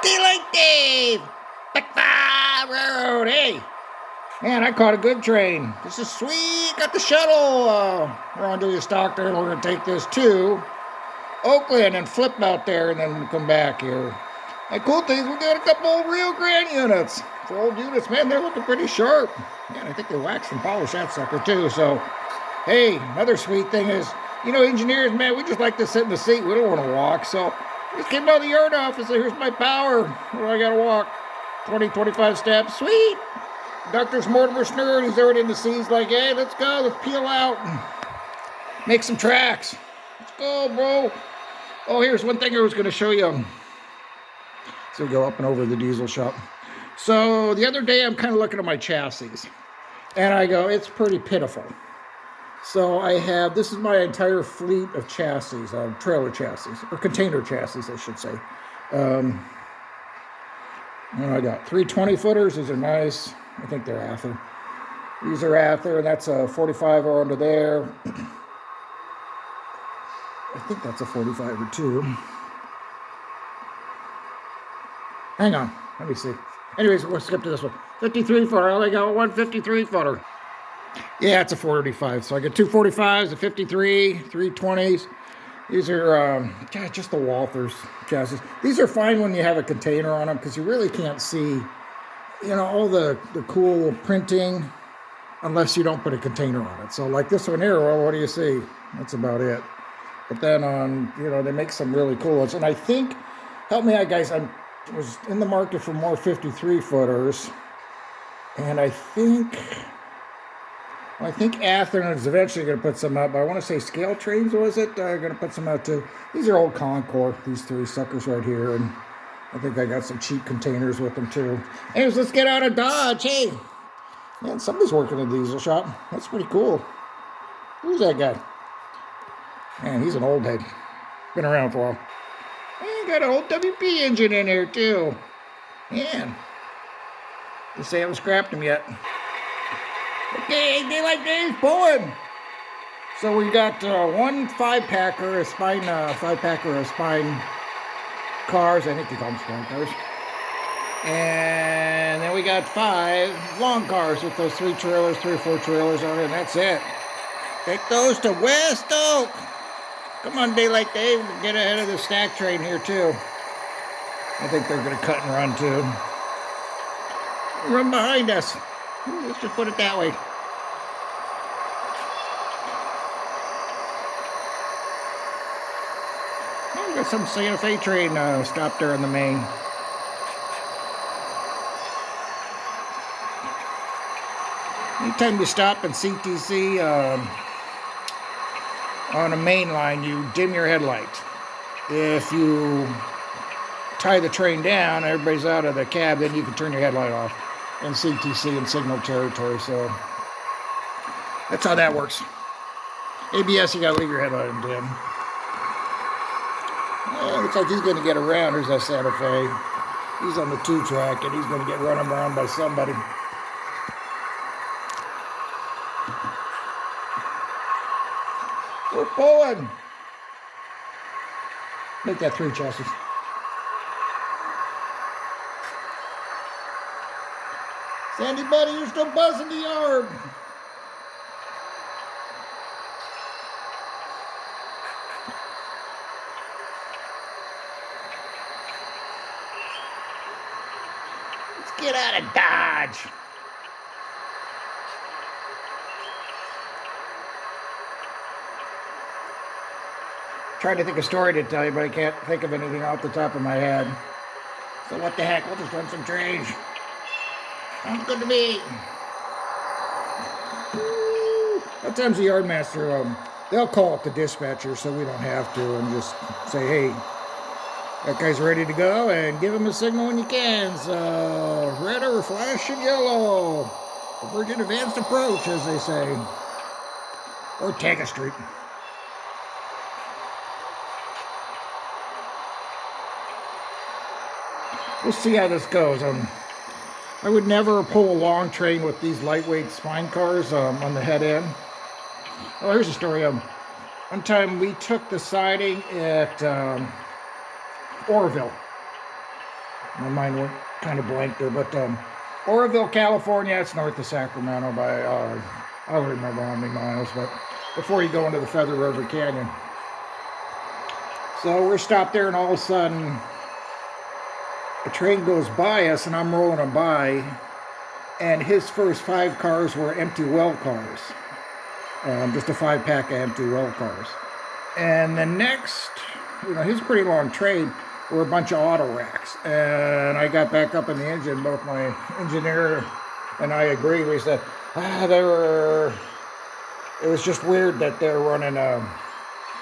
Daylight Dave! BAC V RR! Hey! Man, I caught a good train. This is sweet. Got the shuttle. We're on to Stockton. We're going to take this to Oakland and flip out there and then come back here. And cool things, we got a couple old Rio Grande units. For old units, man, they're looking pretty sharp. Man, I think they waxed and polished that sucker too. So, hey, another sweet thing is, you know, engineers, man, we just like to sit in the seat. We don't want to walk. So, I just came out of the yard office. So here's my power. What do I got to walk? 20, 25 steps. Sweet. Doctor's Mortimer Snurd, he's already in the seats like, hey, let's go. Let's peel out and make some tracks. Let's go, bro. Oh, here's one thing I was going to show you. So we go up and over the diesel shop. So the other day, I'm kind of looking at my chassis. And I go, it's pretty pitiful. So I have, this is my entire fleet of chassis, trailer chassis, or container chassis, I should say. And I got 3 20-footers. These are nice. I think they're Ather. These are Ather, and that's a 45 or under there. I think that's a 45 or 2. Hang on, let me see. Anyways, we'll skip to this one. 53-footer, I only got one 53-footer. Yeah, it's a 45. So I get 2 45s, a 53, 3 20s. These are just the Walthers chassis. These are fine when you have a container on them because you really can't see, you know, all the cool printing unless you don't put a container on it. So like this one here, well, what do you see? That's about it. But then on, you know, they make some really cool ones. And I think, help me out, guys, I was in the market for more 53-footers. And I think Ather is eventually going to put some up. I want to say Scale Trains, was it? Going to put some out too. These are old Concord, these 3 suckers right here. And I think I got some cheap containers with them too. Anyways, let's get out of Dodge. Hey, man, somebody's working in a diesel shop. That's pretty cool. Who's that guy? Man, he's an old head. Been around for a while. And got an old WP engine in there too. Man, just say I haven't scrapped him yet. Okay, Daylight Dave's pulling. So we got one 5-packer, a spine 5-packer of spine cars. I think they call them spine cars. And then we got 5 long cars with those 3 trailers, 3 or 4 trailers on it, and that's it. Take those to West Oak. Come on, Daylight Dave, get ahead of the stack train here too. I think they're going to cut and run too. Run behind us. Let's just put it that way. Oh, we got some Santa Fe train stopped there on the main. Anytime you stop in CTC on a main line, you dim your headlight. If you tie the train down, everybody's out of the cab, then you can turn your headlight off in CTC and signal territory. So that's how that works. ABS, you gotta leave your headlight on dim. Oh, looks like he's gonna get around. Here's that Santa Fe. He's on the 2-track and he's gonna get run around by somebody. We're pulling. Make that 3 chassis. Sandy buddy, you're still buzzing the yard. Let's get out of Dodge. Trying to think of a story to tell you, but I can't think of anything off the top of my head. So what the heck, we'll just run some trains. Sounds good to me. Sometimes the yardmaster, they'll call up the dispatcher so we don't have to, and just say, hey, that guy's ready to go, and give him a signal when you can. So, red or flashing yellow. Virgin advanced approach, as they say. Or take a street. We'll see how this goes. I would never pull a long train with these lightweight spine cars on the head end. Well, here's a story. One time we took the siding at Oroville. My mind went kind of blank there, but Oroville, California, it's north of Sacramento by, I don't remember how many miles, but before you go into the Feather River Canyon. So we're stopped there, and all of a sudden, a train goes by us, and I'm rolling them by, and his first 5 cars were empty well cars. Just a 5-pack of empty well cars. And the next, his pretty long train, were a bunch of auto racks. And I got back up in the engine, both my engineer and I agreed. We said, it was just weird that they're running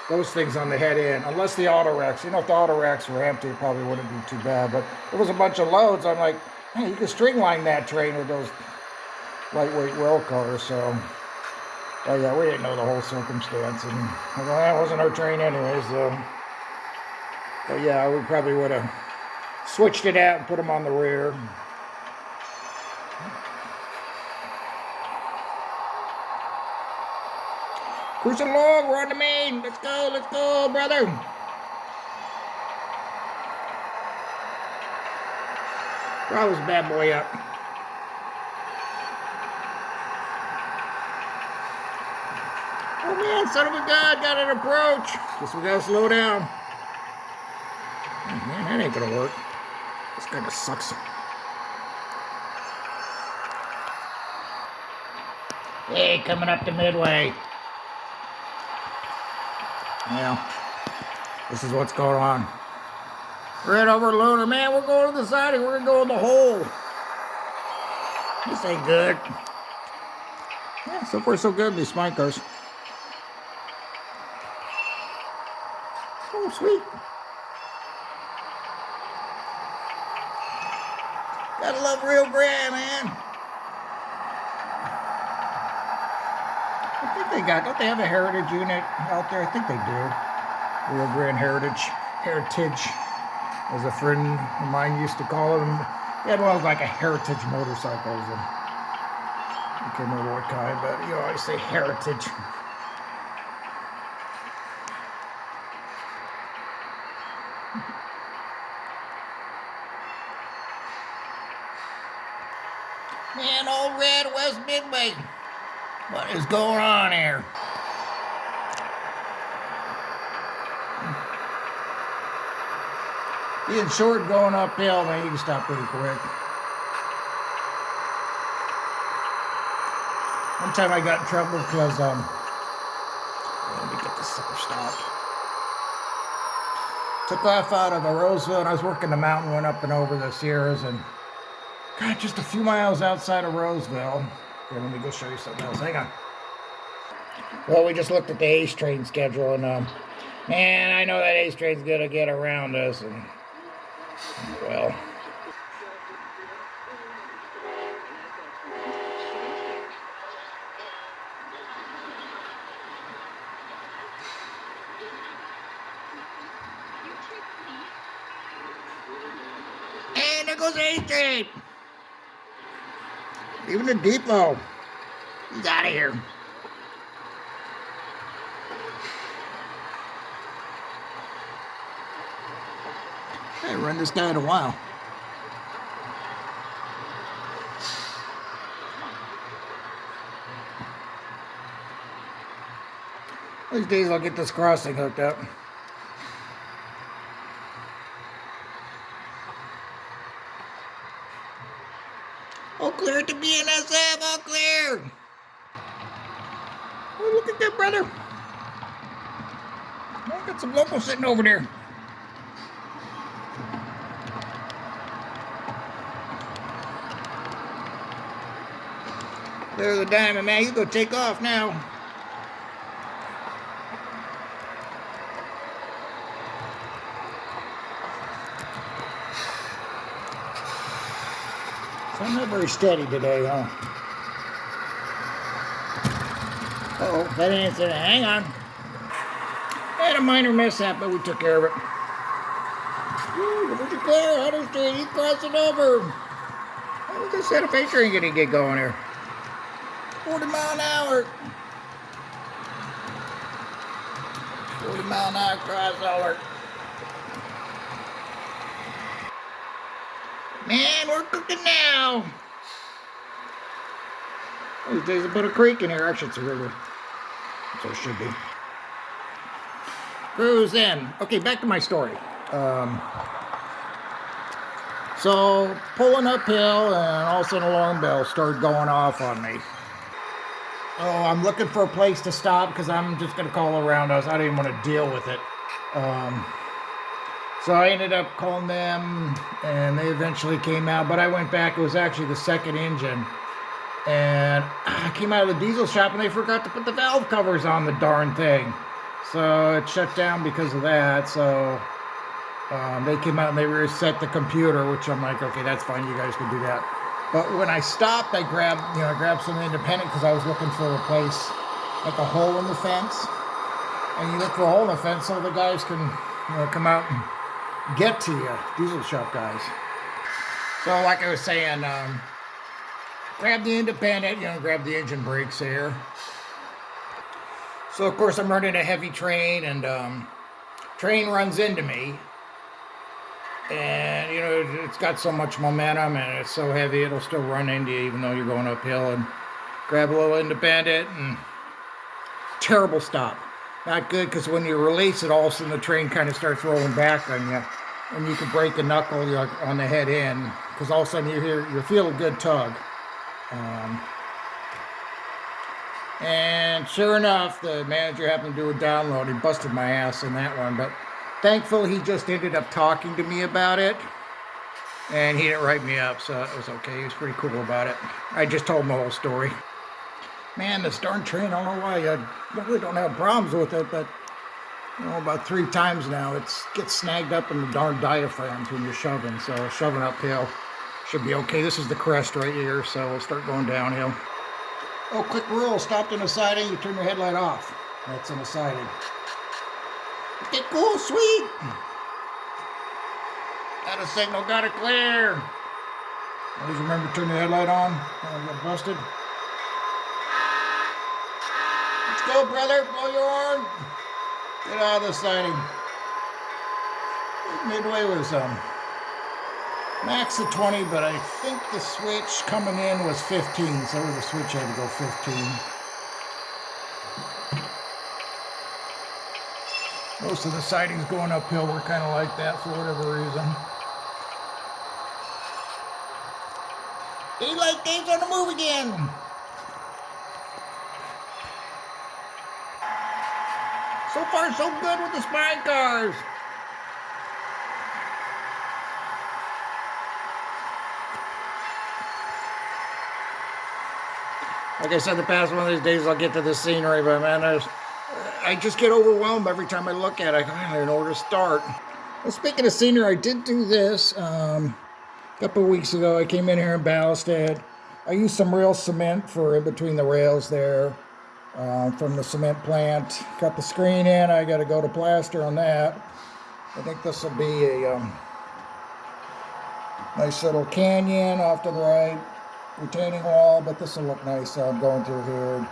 those things on the head end. Unless the auto racks, if the auto racks were empty, it probably wouldn't be too bad. But it was a bunch of loads. I'm like, hey, you can string line that train with those lightweight well cars. So, oh yeah, we didn't know the whole circumstance. And that wasn't our train anyway, so. But yeah, we probably would have switched it out and put them on the rear. Cruising along, we're on the main. Let's go, brother. Throw this bad boy up. Oh man, son of a gun, got an approach. Guess we gotta slow down. Oh, man, that ain't gonna work. This kind of sucks. Hey, coming up to Midway. Yeah, this is what's going on. Right over Lunar. Man, we're going to the siding. We're gonna go in the hole. This ain't good. Yeah, so far so good, these smart cars. Oh, sweet. Gotta love Rio Grande, man. I think they don't they have a heritage unit out there? I think they do. Rio Grande Heritage, as a friend of mine used to call them. They had one of those like a heritage motorcycles. And I can't remember what kind, but I say heritage. Man, old red West Midway. What is going on here? Being short going uphill, man, you can stop pretty quick. One time I got in trouble because, let me get this sucker stopped. Took off out of the Roseville, and I was working the mountain, went up and over the Sierras, and God, just a few miles outside of Roseville. Here, let me go show you something else. Hang on. Well, we just looked at the Ace Train schedule, and man, I know that Ace Train's gonna get around us, and well. And there goes Ace Train. Even the depot. He's out of here. I haven't run this guy in a while. These days I'll get this crossing hooked up. All clear at the BNSF, all clear. Oh, look at that, brother. I got some locals sitting over there. There's the diamond, man. You go take off now. So I'm not very steady today, huh? Uh-oh, that incident. Hang on. Had a minor mishap, but we took care of it. Ooh, where'd you clear? Hunter Street, he's crossing over. How's this Santa Fe train gonna get going here? 40 mile an hour. 40 mile an hour crossover. Man, we're cooking now. These days, a bit of creek in here. Actually, it's a river. So it should be. Cruise in. Okay, back to my story. So, pulling uphill, and all of a sudden, alarm bells started going off on me. Oh, I'm looking for a place to stop because I'm just going to call around us. I didn't want to deal with it. So I ended up calling them, and they eventually came out. But I went back. It was actually the second engine. And I came out of the diesel shop, and they forgot to put the valve covers on the darn thing. So it shut down because of that. So they came out and they reset the computer, which I'm like, okay, that's fine. You guys can do that. But when I stopped, I grabbed some independent because I was looking for a place, like a hole in the fence. And you look for a hole in the fence so the guys can, come out and get to you, diesel shop guys. So like I was saying, grab the independent, grab the engine brakes here. So of course I'm running a heavy train, and train runs into me. And, it's got so much momentum, and it's so heavy, it'll still run into you even though you're going uphill. And grab a little independent, and terrible stop. Not good, because when you release it, all of a sudden the train kind of starts rolling back on you. And you can break a knuckle on the head end, because all of a sudden you feel a good tug. And sure enough, the manager happened to do a download. He busted my ass in that one, but thankfully, he just ended up talking to me about it, and he didn't write me up, so it was okay. He was pretty cool about it. I just told him the whole story. Man, this darn train, I don't know why. I really don't have problems with it, but, about 3 times now, it gets snagged up in the darn diaphragms when you're shoving, so shoving uphill should be okay. This is the crest right here, so we'll start going downhill. Oh, quick rule, stopped in a siding, you turn your headlight off. That's in a siding. Okay, cool, sweet. Got a signal, got it clear. Always remember to turn the headlight on when I get busted. Let's go, brother, blow your horn. Get out of the siding. Midway was max of 20, but I think the switch coming in was 15, so the switch had to go 15. Most of the sidings going uphill were kind of like that for whatever reason. Daylight Dave's on the move again. So far, so good with the spine cars. Like I said, the past one of these days I'll get to the scenery, but man, I just get overwhelmed every time I look at it. I don't know where to start. Well, speaking of scenery, I did do this a couple of weeks ago. I came in here and ballasted. I used some real cement for in between the rails there from the cement plant. Got the screen in. I got to go to plaster on that. I think this will be a nice little canyon off to the right. Retaining wall, but this will look nice going through here.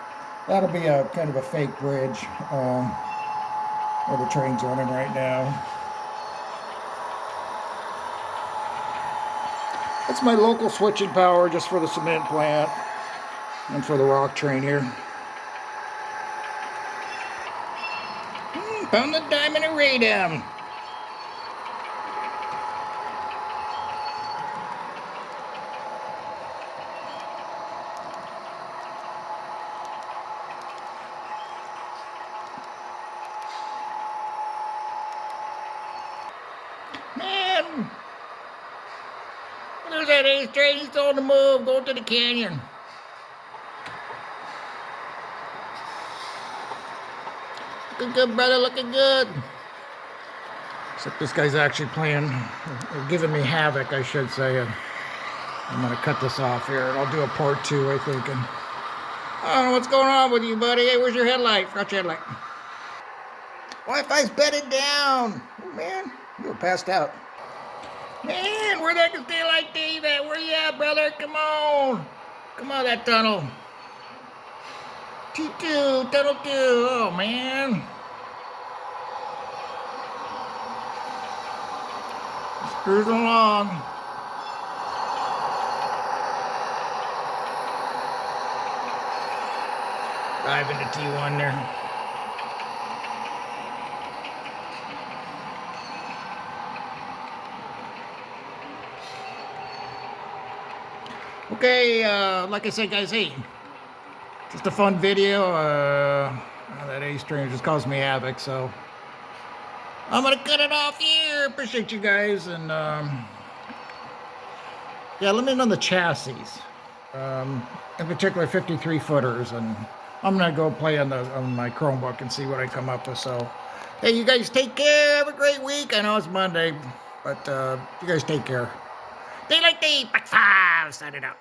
That'll be a kind of a fake bridge where the train's running right now. That's my local switching power just for the cement plant and for the rock train here. Found the diamond array down. Man, there's that Ace train. He's on the move, going to the canyon. Looking good, brother, looking good. Except this guy's actually playing, or giving me havoc, I should say. And I'm going to cut this off here, and I'll do a part 2, I think. And I don't know what's going on with you, buddy. Hey, where's your headlight? Forgot your headlight. Wi-Fi's bedded down. Oh, man, you were passed out. Man, where the heck is Daylight Dave at? Where you at, brother? Come on. Come on, that tunnel. T2, tunnel 2. Oh, man. Just cruising along. Driving the T1 there. Okay, like I said, guys, hey, just a fun video. That ace train just caused me havoc, so I'm gonna cut it off here. Appreciate you guys, and yeah, let me know the chassis, in particular 53 footers, and I'm gonna go play on my Chromebook and see what I come up with. So, hey, you guys take care. Have a great week. I know it's Monday, but you guys take care. Daylight Day, BAC V, sign it out.